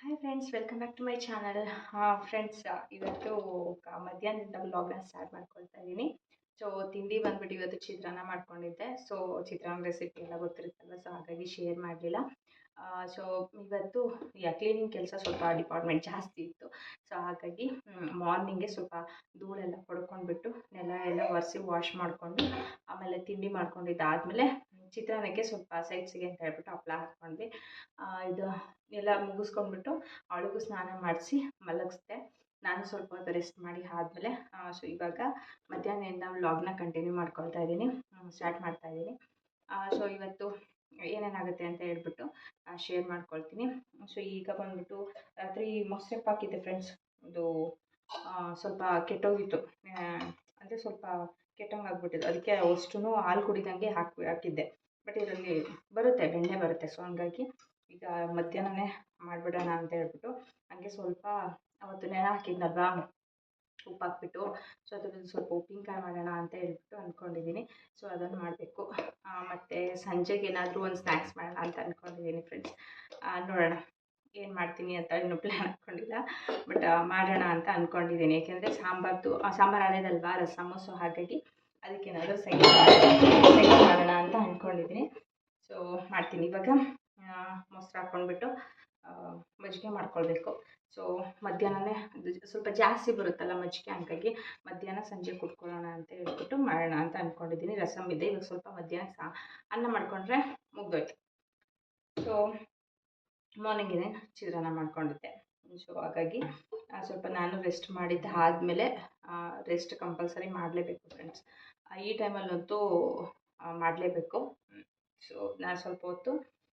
Hi friends, welcome back to my channel. Friends, ಇವತ್ತು ಮಧ್ಯಾಹ್ನದಿಂದ ವ್ಲಾಗ್ನ ಸ್ಟಾರ್ಟ್ ಮಾಡ್ಕೊಳ್ತಾ ಇದ್ದೀನಿ. ಸೊ ತಿಂಡಿ ಬಂದ್ಬಿಟ್ಟು ಇವತ್ತು ಚಿತ್ರಾನ್ನ ಮಾಡ್ಕೊಂಡಿದ್ದೆ. ಸೊ ಚಿತ್ರಾನ್ನ ರೆಸಿಪಿ ಎಲ್ಲ ಗೊತ್ತಿರುತ್ತಲ್ಲ, ಸೊ ಹಾಗಾಗಿ ಶೇರ್ ಮಾಡಲಿಲ್ಲ. ಸೊ ಇವತ್ತು ಕ್ಲೀನಿಂಗ್ ಕೆಲಸ ಸ್ವಲ್ಪ ಡಿಪಾರ್ಟ್ಮೆಂಟ್ ಜಾಸ್ತಿ ಇತ್ತು. ಸೊ ಹಾಗಾಗಿ ಮಾರ್ನಿಂಗೆ ಸ್ವಲ್ಪ ಧೂಳೆಲ್ಲ ಹೊಡ್ಕೊಂಡ್ಬಿಟ್ಟು ನೆಲ ಎಲ್ಲ ಒರೆಸಿ ವಾಶ್ ಮಾಡಿಕೊಂಡು ಆಮೇಲೆ ತಿಂಡಿ ಮಾಡ್ಕೊಂಡಿದ್ದಾದಮೇಲೆ ಚಿತ್ರಾನ್ನಕ್ಕೆ ಸ್ವಲ್ಪ ಸೈಡ್ಸಿಗೆ ಅಂತ ಹೇಳ್ಬಿಟ್ಟು ಹಪ್ಪಳ ಹಾಕ್ಕೊಂಡ್ವಿ. ಇದು ಎಲ್ಲ ಮುಗಿಸ್ಕೊಂಡ್ಬಿಟ್ಟು ಅವಳಿಗೂ ಸ್ನಾನ ಮಾಡಿಸಿ ಮಲಗಿಸ್ದೆ. ನಾನು ಸ್ವಲ್ಪ ಹೊತ್ತು ರೆಸ್ಟ್ ಮಾಡಿ ಆದಮೇಲೆ ಸೊ ಇವಾಗ ಮಧ್ಯಾಹ್ನದಿಂದ ವ್ಲಾಗ್ನ ಕಂಟಿನ್ಯೂ ಮಾಡ್ಕೊಳ್ತಾ ಇದ್ದೀನಿ, ಸ್ಟಾರ್ಟ್ ಮಾಡ್ತಾ ಇದ್ದೀನಿ. ಸೊ ಇವತ್ತು ಏನೇನಾಗುತ್ತೆ ಅಂತ ಹೇಳ್ಬಿಟ್ಟು ಶೇರ್ ಮಾಡ್ಕೊಳ್ತೀನಿ. ಸೊ ಈಗ ಬಂದ್ಬಿಟ್ಟು ರಾತ್ರಿ ಮೊಸರಪ್ಪ ಹಾಕಿದ್ದೆ ಫ್ರೆಂಡ್ಸ್. ಅದು ಸ್ವಲ್ಪ ಕೆಟ್ಟೋಗಿತ್ತು, ಅಂದರೆ ಸ್ವಲ್ಪ ಕೆಟ್ಟಂಗೆ ಆಗ್ಬಿಟ್ಟಿದ್ದು. ಅದಕ್ಕೆ ಅಷ್ಟು ಹಾಲು ಕುಡಿದಂಗೆ ಹಾಕಿದ್ದೆ. ಬಟ್ ಇದರಲ್ಲಿ ಬರುತ್ತೆ, ಬೆಣ್ಣೆ ಬರುತ್ತೆ. ಸೊ ಹಂಗಾಗಿ ಈಗ ಮಧ್ಯಾಹ್ನನೇ ಮಾಡಿಬಿಡೋಣ ಅಂತ ಹೇಳ್ಬಿಟ್ಟು ಹಂಗೆ ಸ್ವಲ್ಪ ಅವತ್ತು ನೆನೆ ಹಾಕಿದ್ನಲ್ವಾ ಉಪ್ಪು ಹಾಕ್ಬಿಟ್ಟು, ಸೊ ಅದ್ರಲ್ಲಿ ಸ್ವಲ್ಪ ಉಪ್ಪಿನಕಾಯಿ ಮಾಡೋಣ ಅಂತ ಹೇಳ್ಬಿಟ್ಟು ಅಂದ್ಕೊಂಡಿದ್ದೀನಿ. ಸೊ ಅದನ್ನು ಮಾಡಬೇಕು. ಮತ್ತು ಸಂಜೆಗೆ ಏನಾದರೂ ಒಂದು ಸ್ನ್ಯಾಕ್ಸ್ ಮಾಡೋಣ ಅಂತ ಅಂದ್ಕೊಂಡಿದ್ದೀನಿ ಫ್ರೆಂಡ್ಸ್. ನೋಡೋಣ ಏನು ಮಾಡ್ತೀನಿ ಅಂತ ಇನ್ನೂ ಪ್ಲ್ಯಾನ್ ಹಾಕ್ಕೊಂಡಿಲ್ಲ. ಬಟ್ ಮಾಡೋಣ ಅಂತ ಅಂದ್ಕೊಂಡಿದ್ದೀನಿ. ಏಕೆಂದರೆ ಸಾಂಬಾರು ಹಳೇದಲ್ವಾ, ರಸಮ್ಮು. ಸೊ ಹಾಗಾಗಿ ಅದಕ್ಕೇನಾದರೂ ಸೈಡ್ ಮಾಡೋಣ ಅಂತ ಅಂದ್ಕೊಂಡಿದ್ದೀನಿ. ಸೊ ಮಾಡ್ತೀನಿ ಇವಾಗ. ಮೊಸರು ಹಾಕ್ಕೊಂಡ್ಬಿಟ್ಟು ಮಜ್ಜಿಗೆ ಮಾಡ್ಕೊಳ್ಬೇಕು. ಸೊ ಮಧ್ಯಾಹ್ನನೇ ಸ್ವಲ್ಪ ಜಾಸ್ತಿ ಬರುತ್ತಲ್ಲ ಮಜ್ಜಿಗೆ, ಹಂಗಾಗಿ ಮಧ್ಯಾಹ್ನ ಸಂಜೆ ಕುಟ್ಕೊಳ್ಳೋಣ ಅಂತ ಹೇಳ್ಬಿಟ್ಟು ಮಾಡೋಣ ಅಂತ ಅಂದ್ಕೊಂಡಿದ್ದೀನಿ. ರಸಮ್ ಇದೆ, ಇವಾಗ ಸ್ವಲ್ಪ ಮಧ್ಯಾಹ್ನ ಅನ್ನ ಮಾಡಿಕೊಂಡ್ರೆ ಮುಗ್ದೋಯ್ತು. ಸೊ ಮಾರ್ನಿಂಗಿನೇ ಚಿತ್ರಾನ್ನ ಮಾಡ್ಕೊಂಡಿದ್ದೆ. ಸೊ ಹಾಗಾಗಿ ಸ್ವಲ್ಪ ನಾನು ರೆಸ್ಟ್ ಮಾಡಿದ್ದೆ ಆದಮೇಲೆ, ರೆಸ್ಟ್ ಕಂಪಲ್ಸರಿ ಮಾಡಲೇಬೇಕು ಫ್ರೆಂಡ್ಸ್. ಈ ಟೈಮಲ್ಲಂತೂ ಮಾಡಲೇಬೇಕು. ಸೊ ನಾನು ಸ್ವಲ್ಪ ಹೊತ್ತು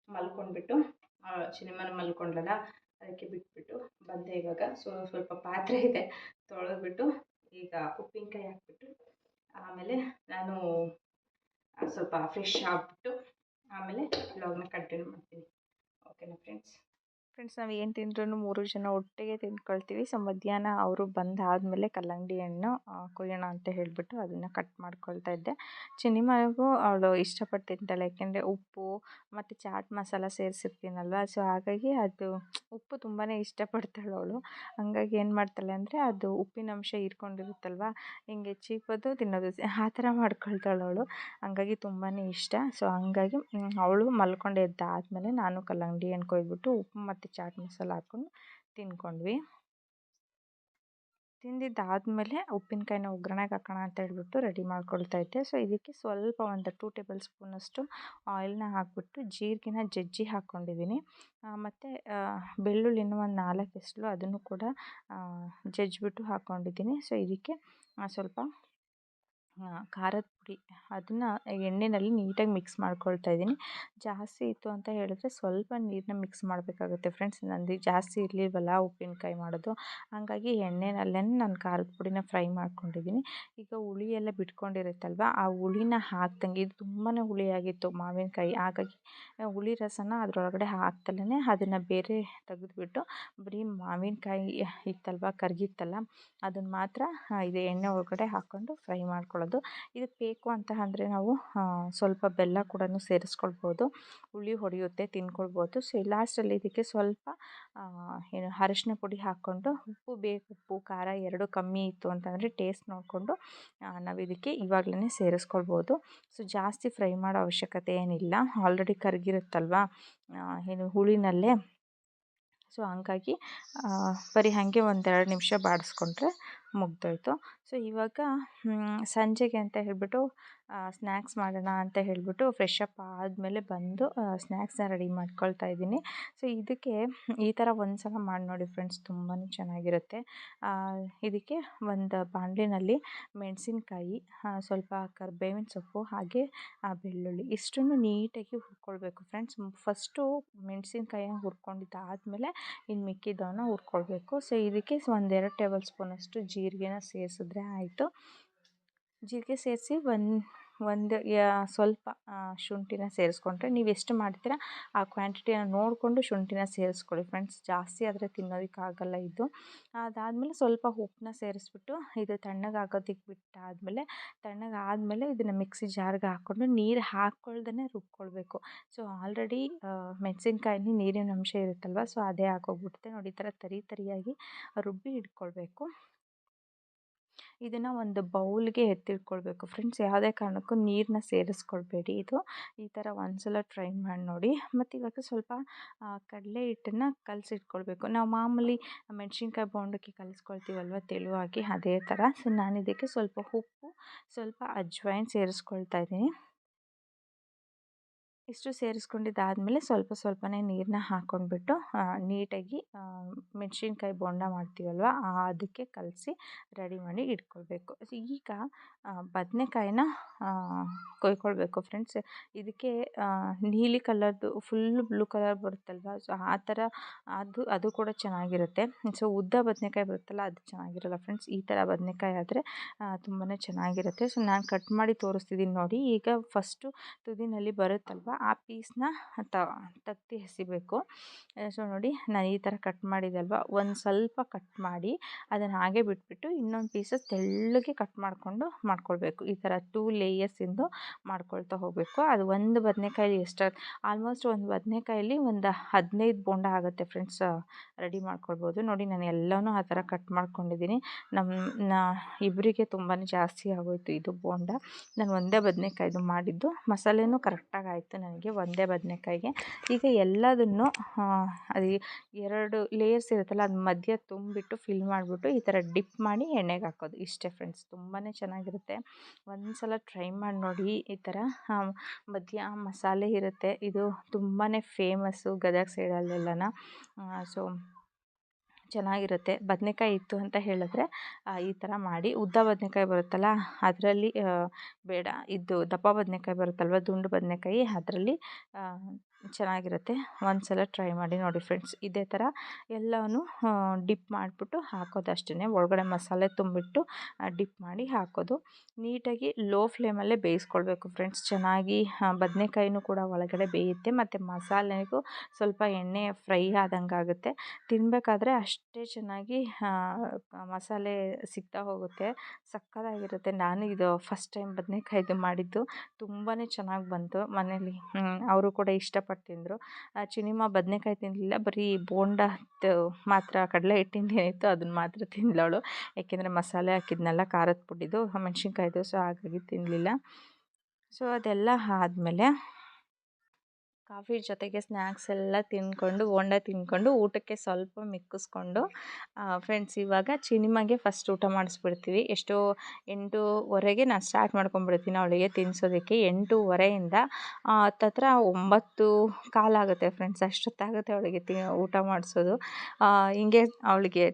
ಮಲ್ಕೊಂಡ್ಬಿಟ್ಟು, ಸಿನಿಮಾನ ಮಲ್ಕೊಂಡ್ಲಲ್ಲ, ಅದಕ್ಕೆ ಬಿಟ್ಬಿಟ್ಟು ಬಂದೆ ಇವಾಗ. ಸೊ ಸ್ವಲ್ಪ ಪಾತ್ರೆ ಇದೆ, ತೊಳೆದ್ಬಿಟ್ಟು ಈಗ ಉಪ್ಪಿನಕಾಯಿ ಹಾಕ್ಬಿಟ್ಟು ಆಮೇಲೆ ನಾನು ಸ್ವಲ್ಪ ಫ್ರೆಶ್ ಆಗಿಬಿಟ್ಟು ಆಮೇಲೆ ವ್ಲಾಗ್ನ ಕಂಟಿನ್ಯೂ ಮಾಡ್ತೀನಿ. ಓಕೆನಾ ಫ್ರೆಂಡ್ಸ್? ನಾವು ಏನು ತಿಂದ್ರೂ 3 ಜನ ಒಟ್ಟಿಗೆ ತಿಂದ್ಕೊಳ್ತೀವಿ. ಸೊ ಮಧ್ಯಾಹ್ನ ಅವರು ಬಂದಾದಮೇಲೆ ಕಲ್ಲಂಗಡಿ ಹಣ್ಣು ಕೊಯ್ಯೋಣ ಅಂತ ಹೇಳಿಬಿಟ್ಟು ಅದನ್ನು ಕಟ್ ಮಾಡ್ಕೊಳ್ತಾ ಇದ್ದೆ. ಚಿನಿಮಗೂ ಅವಳು ಇಷ್ಟಪಟ್ಟು ತಿಂತಾಳೆ, ಯಾಕೆಂದರೆ ಉಪ್ಪು ಮತ್ತು ಚಾಟ್ ಮಸಾಲ ಸೇರಿಸಿರ್ತೀನಲ್ವ. ಸೊ ಹಾಗಾಗಿ ಅದು ಉಪ್ಪು ತುಂಬಾ ಇಷ್ಟಪಡ್ತಾಳೆ ಅವಳು. ಹಂಗಾಗಿ ಏನು ಮಾಡ್ತಾಳೆ ಅಂದರೆ, ಅದು ಉಪ್ಪಿನಂಶ ಹೀರ್ಕೊಂಡಿರುತ್ತಲ್ವ, ಹಿಂಗೆ ಚೀಪೋದು ತಿನ್ನೋದು ಆ ಥರ ಮಾಡ್ಕೊಳ್ತಾಳೆ ಅವಳು. ಹಂಗಾಗಿ ತುಂಬಾ ಇಷ್ಟ. ಸೊ ಹಂಗಾಗಿ ಅವಳು ಮಲ್ಕೊಂಡು ಎದ್ದಾದಮೇಲೆ ನಾನು ಕಲ್ಲಂಗಡಿ ಹಣ್ಣು ಕೊಯ್ದುಬಿಟ್ಟು ಉಪ್ಪು ಮತ್ತು ಚಾಟ್ ಮಸಾಲ ಹಾಕ್ಕೊಂಡು ತಿಂದ್ಕೊಂಡ್ವಿ. ತಿಂದಿದ್ದಾದಮೇಲೆ ಉಪ್ಪಿನಕಾಯಿನ ಒಗ್ಗರಣೆಗೆ ಹಾಕೋಣ ಅಂತ ಹೇಳ್ಬಿಟ್ಟು ರೆಡಿ ಮಾಡ್ಕೊಳ್ತಾ ಇದ್ದೆ. ಸೊ ಇದಕ್ಕೆ ಸ್ವಲ್ಪ ಒಂದು 2 ಟೇಬಲ್ ಸ್ಪೂನಷ್ಟು ಆಯಿಲ್ನ ಹಾಕ್ಬಿಟ್ಟು ಜೀರಿಗೆನ ಜಜ್ಜಿ ಹಾಕ್ಕೊಂಡಿದ್ದೀನಿ. ಮತ್ತು ಬೆಳ್ಳುಳ್ಳಿನ ಒಂದು 4 ಎಸಳು ಅದನ್ನು ಕೂಡ ಜಜ್ಜಿಬಿಟ್ಟು ಹಾಕ್ಕೊಂಡಿದ್ದೀನಿ. ಸೊ ಇದಕ್ಕೆ ಸ್ವಲ್ಪ ಖಾರದ ಪುಡಿ, ಅದನ್ನು ಎಣ್ಣೆಯಲ್ಲಿ ನೀಟಾಗಿ ಮಿಕ್ಸ್ ಮಾಡ್ಕೊಳ್ತಾ ಇದ್ದೀನಿ. ಜಾಸ್ತಿ ಇತ್ತು ಅಂತ ಹೇಳಿದ್ರೆ ಸ್ವಲ್ಪ ನೀರನ್ನ ಮಿಕ್ಸ್ ಮಾಡಬೇಕಾಗುತ್ತೆ ಫ್ರೆಂಡ್ಸ್. ನಂದು ಜಾಸ್ತಿ ಇರಲಿಲ್ವಲ್ಲ ಉಪ್ಪಿನಕಾಯಿ ಮಾಡೋದು, ಹಾಗಾಗಿ ಎಣ್ಣೆನಲ್ಲೇ ನಾನು ಖಾರದ ಪುಡಿನ ಫ್ರೈ ಮಾಡ್ಕೊಂಡಿದ್ದೀನಿ. ಈಗ ಹುಳಿ ಎಲ್ಲ ಬಿಟ್ಕೊಂಡಿರುತ್ತಲ್ವ, ಆ ಹುಳಿನ ಹಾಕ್ದಂಗೆ, ಇದು ತುಂಬಾ ಹುಳಿಯಾಗಿತ್ತು ಮಾವಿನಕಾಯಿ, ಹಾಗಾಗಿ ಹುಳಿ ರಸನ ಅದರೊಳಗಡೆ ಹಾಕ್ದಲೇ ಅದನ್ನು ಬೇರೆ ತೆಗೆದುಬಿಟ್ಟು ಬರೀ ಮಾವಿನಕಾಯಿ ಇತ್ತಲ್ವ, ಕರಗಿತ್ತಲ್ಲ, ಅದನ್ನು ಮಾತ್ರ ಇದು ಎಣ್ಣೆ ಒಳಗಡೆ ಹಾಕ್ಕೊಂಡು ಫ್ರೈ ಮಾಡ್ಕೊಳ್ಳೋದು. ಇದಕ್ಕೆ ಬೇಕು ಅಂತ ಅಂದರೆ ನಾವು ಸ್ವಲ್ಪ ಬೆಲ್ಲ ಕೂಡ ಸೇರಿಸ್ಕೊಳ್ಬೋದು, ಹುಳಿ ಹೊಡೆಯುತ್ತೆ, ತಿನ್ಕೊಳ್ಬೋದು. ಸೊ ಲಾಸ್ಟಲ್ಲಿ ಇದಕ್ಕೆ ಸ್ವಲ್ಪ ಅರಿಶಿನ ಪುಡಿ ಹಾಕ್ಕೊಂಡು, ಉಪ್ಪು ಖಾರ ಎರಡು ಕಮ್ಮಿ ಇತ್ತು ಅಂತಂದರೆ ಟೇಸ್ಟ್ ನೋಡಿಕೊಂಡು ನಾವು ಇದಕ್ಕೆ ಇವಾಗಲೇ ಸೇರಿಸ್ಕೊಳ್ಬೋದು. ಸೊ ಜಾಸ್ತಿ ಫ್ರೈ ಮಾಡೋ ಅವಶ್ಯಕತೆ ಏನಿಲ್ಲ, ಆಲ್ರೆಡಿ ಕರಗಿರುತ್ತಲ್ವ ಹುಳಿನಲ್ಲೇ. ಸೊ ಹಂಗಾಗಿ ಬರೀ ಹಾಗೆ 1-2 ನಿಮಿಷ ಬಾಡಿಸ್ಕೊಂಡ್ರೆ ಮುಗ್ದೋಯ್ತು. ಸೊ ಇವಾಗ ಸಂಜೆಗೆ ಅಂತ ಹೇಳಿಬಿಟ್ಟು ಸ್ನ್ಯಾಕ್ಸ್ ಮಾಡೋಣ ಅಂತ ಹೇಳಿಬಿಟ್ಟು ಫ್ರೆಶ್ ಅಪ್ ಆದಮೇಲೆ ಬಂದು ಸ್ನ್ಯಾಕ್ಸ್ನ ರೆಡಿ ಮಾಡ್ಕೊಳ್ತಾ ಇದ್ದೀನಿ. ಸೊ ಇದಕ್ಕೆ ಈ ಥರ ಒಂದು ಸಲ ಮಾಡಿ ನೋಡಿ ಫ್ರೆಂಡ್ಸ್, ತುಂಬಾ ಚೆನ್ನಾಗಿರುತ್ತೆ. ಇದಕ್ಕೆ ಒಂದು ಬಾಣಲೆಯಲ್ಲಿ ಮೆಣಸಿನ್ಕಾಯಿ, ಸ್ವಲ್ಪ ಕರಿಬೇವಿನ ಸೊಪ್ಪು, ಹಾಗೆ ಬೆಳ್ಳುಳ್ಳಿ ಇಷ್ಟನ್ನು ನೀಟಾಗಿ ಹುರ್ಕೊಳ್ಬೇಕು ಫ್ರೆಂಡ್ಸ್. ಫಸ್ಟು ಮೆಣಸಿನ್ಕಾಯಿನ ಹುರ್ಕೊಂಡಿದ್ದಾದಮೇಲೆ ಇನ್ನು ಮಿಕ್ಕಿದ್ದವನ್ನ ಹುರ್ಕೊಳ್ಬೇಕು. ಸೊ ಇದಕ್ಕೆ 1-2 ಟೇಬಲ್ ಸ್ಪೂನಷ್ಟು ಜೀರಿಗೆನ ಸೇರಿಸಿದ್ರೆ ಆಯಿತು. ಜೀರಿಗೆ ಸೇರಿಸಿ ಒಂದು ಸ್ವಲ್ಪ ಶುಂಠಿನ ಸೇರಿಸ್ಕೊಂಡ್ರೆ ನೀವು ಎಷ್ಟು ಮಾಡ್ತೀರಾ ಆ ಕ್ವಾಂಟಿಟಿನ ನೋಡಿಕೊಂಡು ಶುಂಠಿನ ಸೇರಿಸ್ಕೊಳ್ಳಿ ಫ್ರೆಂಡ್ಸ್. ಜಾಸ್ತಿ ಆದರೆ ತಿನ್ನೋದಕ್ಕಾಗಲ್ಲ ಇದು. ಅದಾದಮೇಲೆ ಸ್ವಲ್ಪ ಉಪ್ಪನ್ನ ಸೇರಿಸ್ಬಿಟ್ಟು ಇದು ತಣ್ಣಗಾಗೋದಕ್ಕೆ ಬಿಟ್ಟಾದಮೇಲೆ ತಣ್ಣಗಾದಮೇಲೆ ಇದನ್ನು ಮಿಕ್ಸಿ ಜಾರ್ಗೆ ಹಾಕ್ಕೊಂಡು ನೀರು ಹಾಕ್ಕೊಳ್ದೇ ರುಬ್ಕೊಳ್ಬೇಕು. ಸೊ ಆಲ್ರೆಡಿ ಮೆಣಸಿನ್ಕಾಯಲ್ಲಿ ನೀರಿನ ಅಂಶ ಇರುತ್ತಲ್ವ, ಸೊ ಅದೇ ಹಾಕೋಗ್ಬಿಡುತ್ತೆ ನೋಡಿ. ಈ ಥರ ತರಿಯಾಗಿ ರುಬ್ಬಿ ಇಟ್ಕೊಳ್ಬೇಕು. ಇದನ್ನು ಒಂದು ಬೌಲ್ಗೆ ಎತ್ತಿಟ್ಕೊಳ್ಬೇಕು ಫ್ರೆಂಡ್ಸ್. ಯಾವುದೇ ಕಾರಣಕ್ಕೂ ನೀರನ್ನ ಸೇರಿಸ್ಕೊಳ್ಬೇಡಿ. ಈ ಥರ ಒಂದ್ಸಲ ಟ್ರೈ ಮಾಡಿ ನೋಡಿ. ಮತ್ತು ಇವಾಗ ಸ್ವಲ್ಪ ಕಡಲೆ ಹಿಟ್ಟನ್ನು ಕಲಸಿಟ್ಕೊಳ್ಬೇಕು. ನಾವು ಮಾಮೂಲಿ ಮೆಣಸಿನ್ಕಾಯಿ ಬೋಂಡಕ್ಕೆ ಕಲಿಸ್ಕೊಳ್ತೀವಲ್ವ ತೆಳುವಾಗಿ, ಅದೇ ಥರ. ಸೊ ನಾನು ಇದಕ್ಕೆ ಸ್ವಲ್ಪ ಉಪ್ಪು, ಸ್ವಲ್ಪ ಅಜ್ವೈನ್ ಸೇರಿಸ್ಕೊಳ್ತಾ ಇದ್ದೀನಿ. ಇಷ್ಟು ಸೇರಿಸ್ಕೊಂಡಿದ್ದಾದಮೇಲೆ ಸ್ವಲ್ಪನೇ ನೀರನ್ನ ಹಾಕ್ಕೊಂಡ್ಬಿಟ್ಟು ನೀಟಾಗಿ ಮೆಣಸಿನ್ಕಾಯಿ ಬೋಂಡ ಮಾಡ್ತೀವಲ್ವ ಅದಕ್ಕೆ ಕಲಸಿ ರೆಡಿ ಮಾಡಿ ಇಟ್ಕೊಳ್ಬೇಕು. ಈಗ ಬದನೆಕಾಯಿನ ಕೊಯ್ಕೊಳ್ಬೇಕು ಫ್ರೆಂಡ್ಸ್. ಇದಕ್ಕೆ ನೀಲಿ ಕಲರ್ದು ಫುಲ್ ಬ್ಲೂ ಕಲರ್ ಬರುತ್ತಲ್ವ, ಸೊ ಆ ಥರ ಅದು ಕೂಡ ಚೆನ್ನಾಗಿರುತ್ತೆ. ಸೊ ಉದ್ದ ಬದನೆಕಾಯಿ ಬರುತ್ತಲ್ಲ ಅದು ಚೆನ್ನಾಗಿರಲ್ಲ ಫ್ರೆಂಡ್ಸ್. ಈ ಥರ ಬದನೆಕಾಯಿ ಆದರೆ ತುಂಬಾ ಚೆನ್ನಾಗಿರುತ್ತೆ. ಸೊ ನಾನು ಕಟ್ ಮಾಡಿ ತೋರಿಸ್ತಿದ್ದೀನಿ ನೋಡಿ. ಈಗ ಫಸ್ಟು ತುದಿನಲ್ಲಿ ಬರುತ್ತಲ್ವ ಆ ಪೀಸ್ನ ತೆಗ್ದು ಎಸಿಬೇಕು. ಸೊ ನೋಡಿ ನಾನು ಈ ಥರ ಕಟ್ ಮಾಡಿದಲ್ವ, ಒಂದು ಸ್ವಲ್ಪ ಕಟ್ ಮಾಡಿ ಅದನ್ನು ಹಾಗೆ ಬಿಟ್ಬಿಟ್ಟು ಇನ್ನೊಂದು ಪೀಸಸ್ ತೆಳ್ಳಗೆ ಕಟ್ ಮಾಡ್ಕೊಳ್ಬೇಕು. ಈ ಥರ 2 ಲೇಯರ್ಸಿಂದು ಮಾಡ್ಕೊಳ್ತಾ ಹೋಗಬೇಕು. ಅದು ಒಂದು ಬದನೆಕಾಯಿ ಆಲ್ಮೋಸ್ಟ್ ಒಂದು ಬದನೆಕಾಯಲ್ಲಿ ಒಂದು 15 ಬೋಂಡ ಆಗುತ್ತೆ ಫ್ರೆಂಡ್ಸ್, ರೆಡಿ ಮಾಡ್ಕೊಳ್ಬೋದು. ನೋಡಿ ನಾನು ಎಲ್ಲನೂ ಆ ಥರ ಕಟ್ ಮಾಡ್ಕೊಂಡಿದ್ದೀನಿ. ಇಬ್ಬರಿಗೆ ತುಂಬಾ ಜಾಸ್ತಿ ಆಗೋಯಿತು ಇದು ಬೋಂಡ. ನಾನು ಒಂದೇ ಬದನೆಕಾಯ್ದು ಮಾಡಿದ್ದು. ಮಸಾಲೆನೂ ಕರೆಕ್ಟಾಗಿ ಆಯಿತು ನನಗೆ ಒಂದೇ ಬದನೆಕಾಯಿಗೆ. ಈಗ ಎಲ್ಲದನ್ನು ಅದು 2 ಲೇಯರ್ಸ್ ಇರುತ್ತಲ್ಲ ಅದು ಮಧ್ಯ ತುಂಬಿಬಿಟ್ಟು ಫಿಲ್ ಮಾಡಿಬಿಟ್ಟು ಈ ಥರ ಡಿಪ್ ಮಾಡಿ ಎಣ್ಣೆಗೆ ಹಾಕೋದು. ಇಷ್ಟೇ ಫ್ರೆಂಡ್ಸ್, ತುಂಬಾ ಚೆನ್ನಾಗಿರುತ್ತೆ. ಒಂದು ಸಲ ಟ್ರೈ ಮಾಡಿ ನೋಡಿ. ಈ ಥರ ಮಧ್ಯ ಮಸಾಲೆ ಇರುತ್ತೆ. ಇದು ತುಂಬಾ ಫೇಮಸ್ಸು ಗದಗ ಸೈಡಲ್ಲೆಲ್ಲನ. ಸೊ ಚೆನ್ನಾಗಿರುತ್ತೆ. ಬದನೆಕಾಯಿ ಇತ್ತು ಅಂತ ಹೇಳಿದ್ರೆ ಈ ಥರ ಮಾಡಿ. ಉದ್ದ ಬದನೆಕಾಯಿ ಬರುತ್ತಲ್ಲ ಅದರಲ್ಲಿ ಬೇಡ, ಇದು ದಪ್ಪ ಬದನೆಕಾಯಿ ಬರುತ್ತಲ್ವ ದುಂಡು ಬದನೆಕಾಯಿ, ಅದರಲ್ಲಿ ಚೆನ್ನಾಗಿರುತ್ತೆ. ಒಂದು ಸಲ ಟ್ರೈ ಮಾಡಿ ನೋಡಿ ಫ್ರೆಂಡ್ಸ್. ಇದೇ ಥರ ಎಲ್ಲವೂ ಡಿಪ್ ಮಾಡಿಬಿಟ್ಟು ಹಾಕೋದು ಅಷ್ಟೇ. ಒಳಗಡೆ ಮಸಾಲೆ ತುಂಬಿಟ್ಟು ಡಿಪ್ ಮಾಡಿ ಹಾಕೋದು. ನೀಟಾಗಿ ಲೋ ಫ್ಲೇಮಲ್ಲೇ ಬೇಯಿಸ್ಕೊಳ್ಬೇಕು ಫ್ರೆಂಡ್ಸ್. ಚೆನ್ನಾಗಿ ಬದನೆಕಾಯಿನೂ ಕೂಡ ಒಳಗಡೆ ಬೇಯುತ್ತೆ ಮತ್ತು ಮಸಾಲೆಗೂ ಸ್ವಲ್ಪ ಎಣ್ಣೆ ಫ್ರೈ ಆದಂಗೆ ಆಗುತ್ತೆ. ತಿನ್ನಬೇಕಾದ್ರೆ ಅಷ್ಟೇ ಚೆನ್ನಾಗಿ ಮಸಾಲೆ ಸಿಗ್ತಾ ಹೋಗುತ್ತೆ. ಸಕ್ಕತ್ತಾಗಿರುತ್ತೆ. ನಾನು ಇದು ಫಸ್ಟ್ ಟೈಮ್ ಬದನೆಕಾಯ್ದು ಮಾಡಿದ್ದು. ತುಂಬಾ ಚೆನ್ನಾಗಿ ಬಂತು. ಮನೇಲಿ ಅವರು ಕೂಡ ಇಷ್ಟಪಟ್ಟು ತಿಂದರು. ಚಿನಿಮ ಬದನೆಕಾಯಿ ತಿನ್ನಲಿಲ್ಲ, ಬರೀ ಬೋಂಡದ್ದು ಮಾತ್ರ ಕಡಲೆ ಹಿಟ್ಟಿಂದು ಏನಿತ್ತು ಅದನ್ನು ಮಾತ್ರ ತಿಂದಳವಳು. ಯಾಕೆಂದರೆ ಮಸಾಲೆ ಹಾಕಿದ್ನಲ್ಲ ಖಾರದ ಪುಡಿದು ಮೆಣಸಿನ್ಕಾಯ್ದು, ಸೊ ಹಾಗಾಗಿ ತಿನ್ನಲಿಲ್ಲ. ಸೊ ಅದೆಲ್ಲ ಆದಮೇಲೆ ಕಾಫಿ ಜೊತೆಗೆ ಸ್ನ್ಯಾಕ್ಸ್ ಎಲ್ಲ ತಿಂದ್ಕೊಂಡು ಬೋಂಡ ತಿಂದ್ಕೊಂಡು ಊಟಕ್ಕೆ ಸ್ವಲ್ಪ ಮಿಕ್ಕಿಸ್ಕೊಂಡು ಫ್ರೆಂಡ್ಸ್ ಇವಾಗ ಚಿನಿಮಗೆ ಫಸ್ಟ್ ಊಟ ಮಾಡಿಸ್ಬಿಡ್ತೀವಿ. ಎಷ್ಟೋ 8:30ಗೆ ನಾನು ಸ್ಟಾರ್ಟ್ ಮಾಡ್ಕೊಂಡ್ಬಿಡ್ತೀನಿ ಅವಳಿಗೆ ತಿನ್ನಿಸೋದಕ್ಕೆ. 8:30ಇಂದ ಹತ್ತತ್ರ 9:15 ಆಗುತ್ತೆ ಫ್ರೆಂಡ್ಸ್. ಅಷ್ಟೊತ್ತಾಗುತ್ತೆ ಅವಳಿಗೆ ಊಟ ಮಾಡಿಸೋದು. ಹಿಂಗೆ ಅವಳಿಗೆ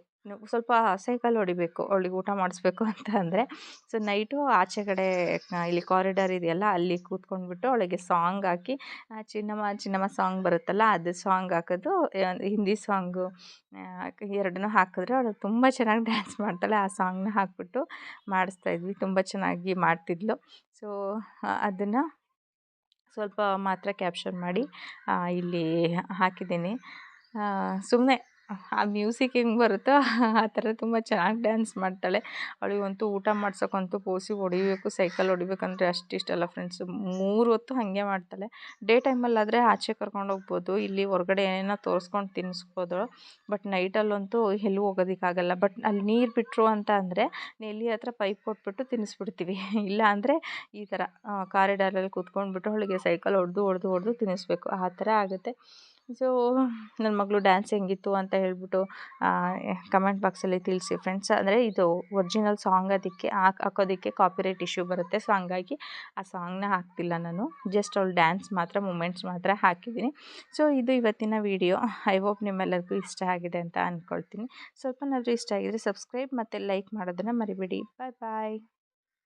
ಸ್ವಲ್ಪ ಸೈಕಲ್ ಹೊಡಿಬೇಕು ಅವಳಿಗೆ ಊಟ ಮಾಡಿಸ್ಬೇಕು ಅಂತ ಅಂದರೆ. ಸೊ ನೈಟು ಆಚೆ ಕಡೆ ಇಲ್ಲಿ ಕಾರಿಡಾರ್ ಇದೆಯಲ್ಲ ಅಲ್ಲಿ ಕೂತ್ಕೊಂಡ್ಬಿಟ್ಟು ಅವಳಿಗೆ ಸಾಂಗ್ ಹಾಕಿ ಚಿನ್ನಮ್ಮ ಸಾಂಗ್ ಬರುತ್ತಲ್ಲ ಅದು ಸಾಂಗ್ ಹಾಕೋದು, ಹಿಂದಿ ಸಾಂಗು ಎರಡನ್ನೂ ಹಾಕಿದ್ರೆ ಅವಳು ತುಂಬ ಚೆನ್ನಾಗಿ ಡ್ಯಾನ್ಸ್ ಮಾಡ್ತಾಳೆ. ಆ ಸಾಂಗ್ನ ಹಾಕ್ಬಿಟ್ಟು ಮಾಡಿಸ್ತಾಯಿದ್ವಿ. ತುಂಬ ಚೆನ್ನಾಗಿ ಮಾಡ್ತಿದ್ಳು. ಸೊ ಅದನ್ನು ಸ್ವಲ್ಪ ಮಾತ್ರ ಕ್ಯಾಪ್ಚರ್ ಮಾಡಿ ಇಲ್ಲಿ ಹಾಕಿದ್ದೀನಿ. ಸುಮ್ಮನೆ ಆ ಮ್ಯೂಸಿಕ್ ಹೆಂಗೆ ಬರುತ್ತೋ ಆ ಥರ ತುಂಬ ಚೆನ್ನಾಗಿ ಡ್ಯಾನ್ಸ್ ಮಾಡ್ತಾಳೆ. ಅವಳಿಗಂತೂ ಊಟ ಮಾಡ್ಸೋಕ್ಕಂತೂ ಪೋಸಿ ಹೊಡಿಬೇಕು, ಸೈಕಲ್ ಹೊಡಿಬೇಕಂದ್ರೆ ಅಷ್ಟಿಷ್ಟಲ್ಲ ಫ್ರೆಂಡ್ಸ್. 3 ಹೊತ್ತು ಹಾಗೆ ಮಾಡ್ತಾಳೆ. ಡೇ ಟೈಮಲ್ಲಾದರೆ ಆಚೆ ಕರ್ಕೊಂಡು ಹೋಗ್ಬೋದು, ಇಲ್ಲಿ ಹೊರಗಡೆ ಏನೇನೋ ತೋರಿಸ್ಕೊಂಡು ತಿನ್ನಿಸ್ಬೋದು. ಬಟ್ ನೈಟಲ್ಲಂತೂ ಎಲ್ಲೂ ಹೋಗೋದಕ್ಕಾಗಲ್ಲ. ಬಟ್ ಅಲ್ಲಿ ನೀರು ಬಿಟ್ಟರು ಅಂತ ಅಂದರೆ ನೆಲ್ಲಿ ಹತ್ರ ಪೈಪ್ ಕೊಟ್ಬಿಟ್ಟು ತಿನ್ನಿಸ್ಬಿಡ್ತೀವಿ. ಇಲ್ಲ ಅಂದರೆ ಈ ಥರ ಕಾರಿಡಾರಲ್ಲಿ ಕೂತ್ಕೊಂಡ್ಬಿಟ್ಟು ಅವಳಿಗೆ ಸೈಕಲ್ ಹೊಡೆದು ತಿನ್ನಿಸ್ಬೇಕು. ಆ ಥರ ಆಗುತ್ತೆ. ಸೊ ನನ್ನ ಮಗಳು ಡ್ಯಾನ್ಸ್ ಹೆಂಗಿತ್ತು ಅಂತ ಹೇಳ್ಬಿಟ್ಟು ಕಮೆಂಟ್ ಬಾಕ್ಸಲ್ಲಿ ತಿಳಿಸಿ ಫ್ರೆಂಡ್ಸ್. ಅಂದರೆ ಇದು ಒರಿಜಿನಲ್ ಸಾಂಗ್ ಅದಕ್ಕೆ ಹಾಕೋದಕ್ಕೆ ಕಾಪಿರೈಟ್ ಇಶ್ಯೂ ಬರುತ್ತೆ. ಸೊ ಹಂಗಾಗಿ ಆ ಸಾಂಗ್ನ ಹಾಕ್ತಿಲ್ಲ ನಾನು. ಜಸ್ಟ್ ಅವಳು ಡ್ಯಾನ್ಸ್ ಮಾತ್ರ ಮೂಮೆಂಟ್ಸ್ ಮಾತ್ರ ಹಾಕಿದ್ದೀನಿ. ಸೊ ಇದು ಇವತ್ತಿನ ವಿಡಿಯೋ. ಐ ಹೋಪ್ ನಿಮ್ಮೆಲ್ಲರಿಗೂ ಇಷ್ಟ ಆಗಿದೆ ಅಂತ ಅಂದ್ಕೊಳ್ತೀನಿ. ಸ್ವಲ್ಪನಾದರೂ ಇಷ್ಟ ಆಗಿದರೆ ಸಬ್ಸ್ಕ್ರೈಬ್ ಮತ್ತು ಲೈಕ್ ಮಾಡೋದನ್ನು ಮರಿಬೇಡಿ. ಬಾಯ್ ಬಾಯ್.